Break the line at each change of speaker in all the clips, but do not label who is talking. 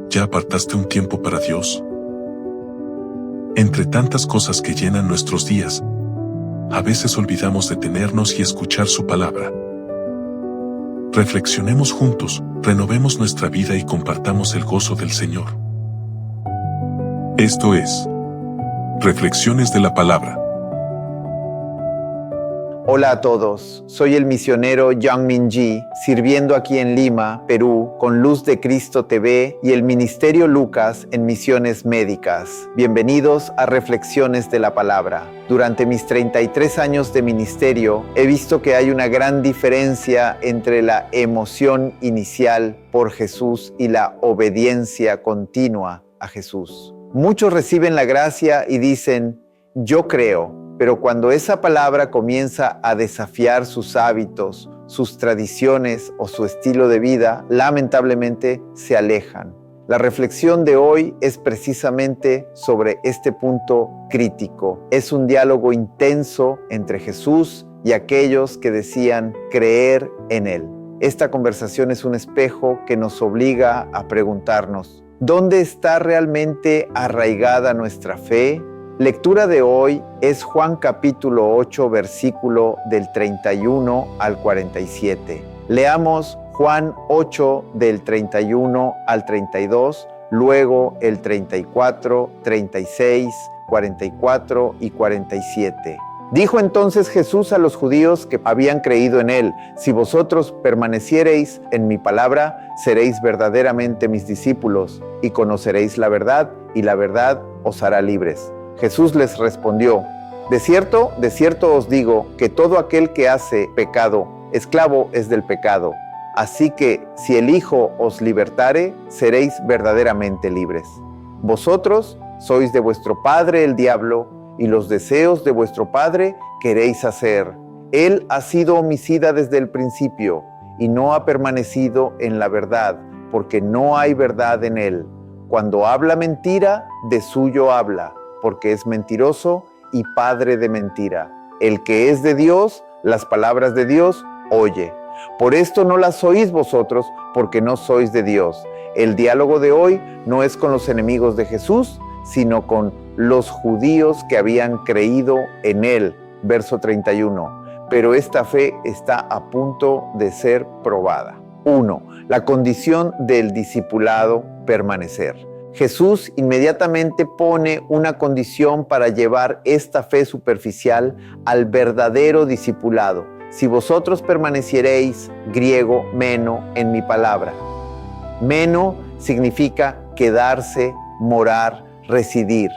¿Ya apartaste un tiempo para Dios? Entre tantas cosas que llenan nuestros días, a veces olvidamos detenernos y escuchar su palabra. Reflexionemos juntos, renovemos nuestra vida y compartamos el gozo del Señor. Esto es Reflexiones de la Palabra.
Hola a todos, soy el misionero Yang Minji, sirviendo aquí en Lima, Perú, con Luz de Cristo TV y el Ministerio Lucas en Misiones Médicas. Bienvenidos a Reflexiones de la Palabra. Durante mis 33 años de ministerio, he visto que hay una gran diferencia entre la emoción inicial por Jesús y la obediencia continua a Jesús. Muchos reciben la gracia y dicen, yo creo. Pero cuando esa palabra comienza a desafiar sus hábitos, sus tradiciones o su estilo de vida, lamentablemente se alejan. La reflexión de hoy es precisamente sobre este punto crítico. Es un diálogo intenso entre Jesús y aquellos que decían creer en Él. Esta conversación es un espejo que nos obliga a preguntarnos, ¿dónde está realmente arraigada nuestra fe? Lectura de hoy es Juan capítulo 8, versículo del 31 al 47. Leamos Juan 8 del 31 al 32, luego el 34, 36, 44 y 47. Dijo entonces Jesús a los judíos que habían creído en Él, si vosotros permaneciereis en mi palabra, seréis verdaderamente mis discípulos y conoceréis la verdad, y la verdad os hará libres. Jesús les respondió, de cierto os digo que todo aquel que hace pecado, esclavo es del pecado. Así que si el Hijo os libertare, seréis verdaderamente libres. Vosotros sois de vuestro padre el diablo, y los deseos de vuestro padre queréis hacer. Él ha sido homicida desde el principio, y no ha permanecido en la verdad, porque no hay verdad en él. Cuando habla mentira, de suyo habla, porque es mentiroso y padre de mentira. El que es de Dios, las palabras de Dios oye. Por esto no las oís vosotros, porque no sois de Dios. El diálogo de hoy no es con los enemigos de Jesús, sino con los judíos que habían creído en Él. Verso 31. Pero esta fe está a punto de ser probada. 1. La condición del discipulado, permanecer. Jesús inmediatamente pone una condición para llevar esta fe superficial al verdadero discipulado. Si vosotros permaneciereis, griego, meno, en mi palabra. Meno significa quedarse, morar, residir.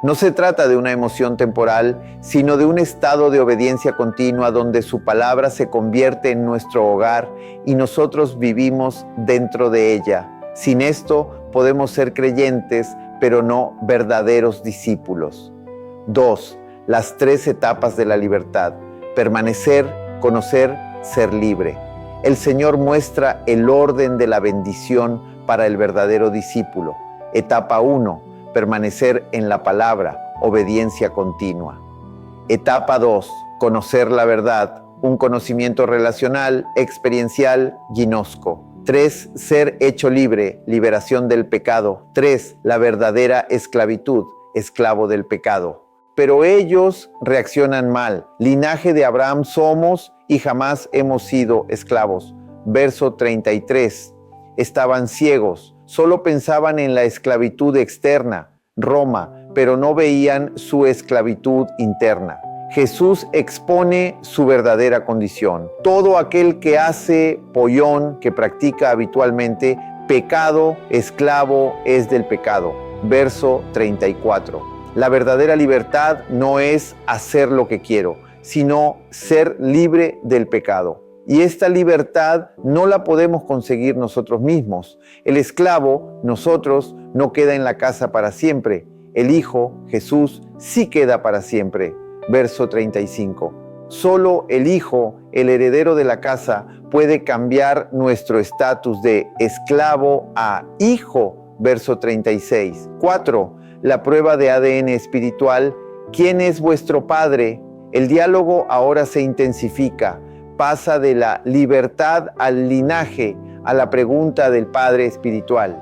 No se trata de una emoción temporal, sino de un estado de obediencia continua donde su palabra se convierte en nuestro hogar y nosotros vivimos dentro de ella. Sin esto podemos ser creyentes, pero no verdaderos discípulos. 2. Las 3 etapas de la libertad. Permanecer, conocer, ser libre. El Señor muestra el orden de la bendición para el verdadero discípulo. Etapa 1. Permanecer en la palabra, obediencia continua. Etapa 2. Conocer la verdad, un conocimiento relacional, experiencial, gnosco. 3. Ser hecho libre, liberación del pecado. 3. La verdadera esclavitud, esclavo del pecado. Pero ellos reaccionan mal. Linaje de Abraham somos y jamás hemos sido esclavos. Verso 33. Estaban ciegos, solo pensaban en la esclavitud externa, Roma, pero no veían su esclavitud interna. Jesús expone su verdadera condición. Todo aquel que hace pollón, que practica habitualmente pecado, esclavo es del pecado. Verso 34. La verdadera libertad no es hacer lo que quiero, sino ser libre del pecado. Y esta libertad no la podemos conseguir nosotros mismos. El esclavo, nosotros, no queda en la casa para siempre. El Hijo, Jesús, sí queda para siempre. Verso 35. Solo el Hijo, el heredero de la casa, puede cambiar nuestro estatus de esclavo a hijo. Verso 36. 4. La prueba de ADN espiritual. ¿Quién es vuestro Padre? El diálogo ahora se intensifica. Pasa de la libertad al linaje, a la pregunta del Padre espiritual.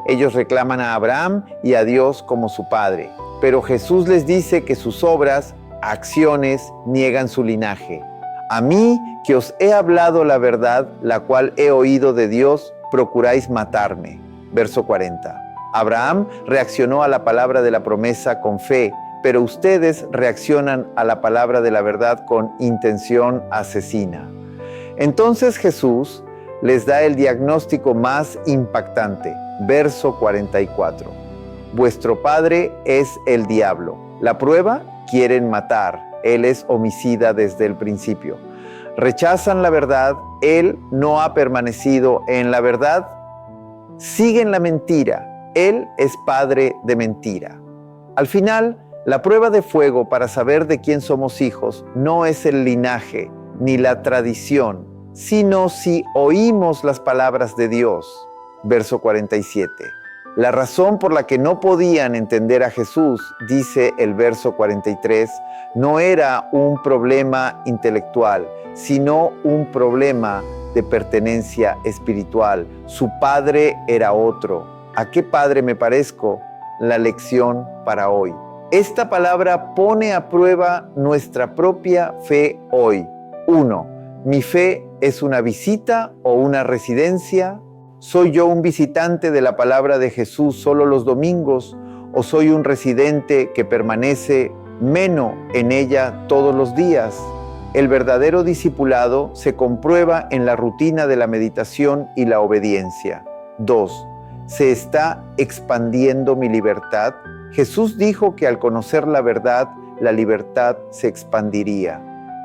Ellos reclaman a Abraham y a Dios como su padre. Pero Jesús les dice que sus obras, acciones, niegan su linaje. A mí, que os he hablado la verdad, la cual he oído de Dios, procuráis matarme. Verso 40. Abraham reaccionó a la palabra de la promesa con fe, pero ustedes reaccionan a la palabra de la verdad con intención asesina. Entonces Jesús les da el diagnóstico más impactante. Verso 44. Vuestro padre es el diablo. La prueba, quieren matar. Él es homicida desde el principio. Rechazan la verdad. Él no ha permanecido en la verdad. Siguen la mentira. Él es padre de mentira. Al final, la prueba de fuego para saber de quién somos hijos no es el linaje ni la tradición, sino si oímos las palabras de Dios. Verso 47. La razón por la que no podían entender a Jesús, dice el verso 43, no era un problema intelectual, sino un problema de pertenencia espiritual. Su padre era otro. ¿A qué padre me parezco? La lección para hoy. Esta palabra pone a prueba nuestra propia fe hoy. 1. ¿Mi fe es una visita o una residencia? ¿Soy yo un visitante de la palabra de Jesús solo los domingos o soy un residente que permanece meno en ella todos los días? El verdadero discipulado se comprueba en la rutina de la meditación y la obediencia. 2. ¿Se está expandiendo mi libertad? Jesús dijo que al conocer la verdad, la libertad se expandiría.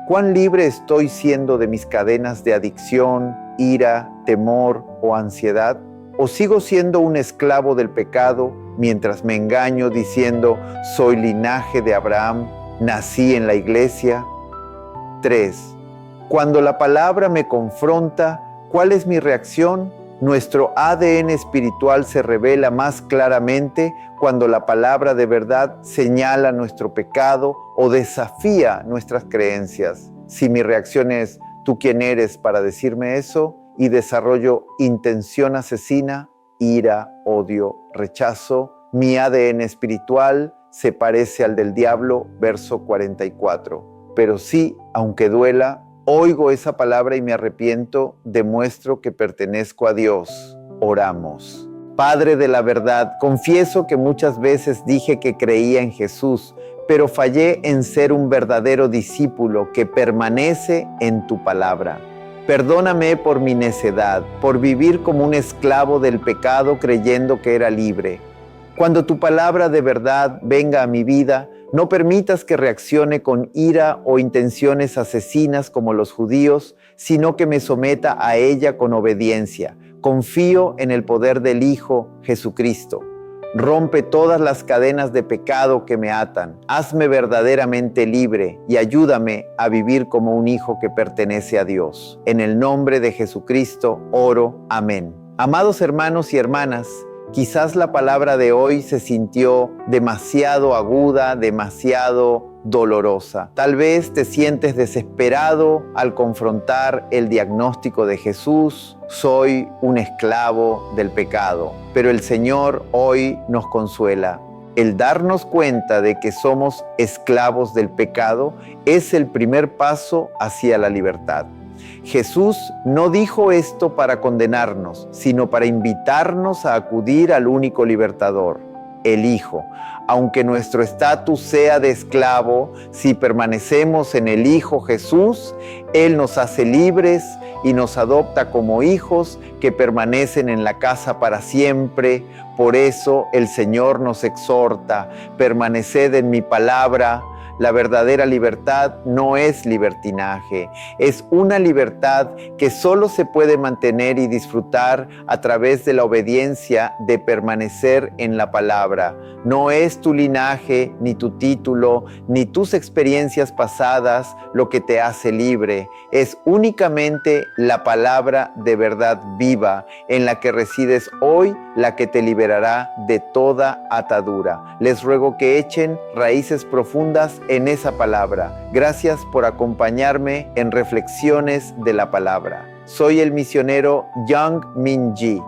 ¿Cuán libre estoy siendo de mis cadenas de adicción, ira, temor o ansiedad? ¿O sigo siendo un esclavo del pecado mientras me engaño diciendo soy linaje de Abraham, nací en la iglesia? 3. Cuando la palabra me confronta, ¿cuál es mi reacción? Nuestro ADN espiritual se revela más claramente cuando la palabra de verdad señala nuestro pecado o desafía nuestras creencias. Si mi reacción es, ¿tú quién eres para decirme eso? Y desarrollo intención asesina, ira, odio, rechazo, mi ADN espiritual se parece al del diablo, verso 44. Pero sí, aunque duela, oigo esa palabra y me arrepiento, demuestro que pertenezco a Dios. Oramos. Padre de la verdad, confieso que muchas veces dije que creía en Jesús, pero fallé en ser un verdadero discípulo que permanece en tu palabra. Perdóname por mi necedad, por vivir como un esclavo del pecado creyendo que era libre. Cuando tu palabra de verdad venga a mi vida, no permitas que reaccione con ira o intenciones asesinas como los judíos, sino que me someta a ella con obediencia. Confío en el poder del Hijo Jesucristo. Rompe todas las cadenas de pecado que me atan. Hazme verdaderamente libre y ayúdame a vivir como un hijo que pertenece a Dios. En el nombre de Jesucristo oro. Amén. Amados hermanos y hermanas, quizás la palabra de hoy se sintió demasiado aguda, demasiado dolorosa. Tal vez te sientes desesperado al confrontar el diagnóstico de Jesús. Soy un esclavo del pecado. Pero el Señor hoy nos consuela. El darnos cuenta de que somos esclavos del pecado es el primer paso hacia la libertad. Jesús no dijo esto para condenarnos, sino para invitarnos a acudir al único libertador, el Hijo. Aunque nuestro estatus sea de esclavo, si permanecemos en el Hijo Jesús, Él nos hace libres y nos adopta como hijos que permanecen en la casa para siempre. Por eso el Señor nos exhorta: permaneced en mi palabra. La verdadera libertad no es libertinaje, es una libertad que solo se puede mantener y disfrutar a través de la obediencia de permanecer en la palabra. No es tu linaje, ni tu título, ni tus experiencias pasadas lo que te hace libre. Es únicamente la palabra de verdad viva en la que resides hoy, la que te liberará de toda atadura. Les ruego que echen raíces profundas en esa palabra. Gracias por acompañarme en Reflexiones de la Palabra. Soy el misionero Yang Min Ji.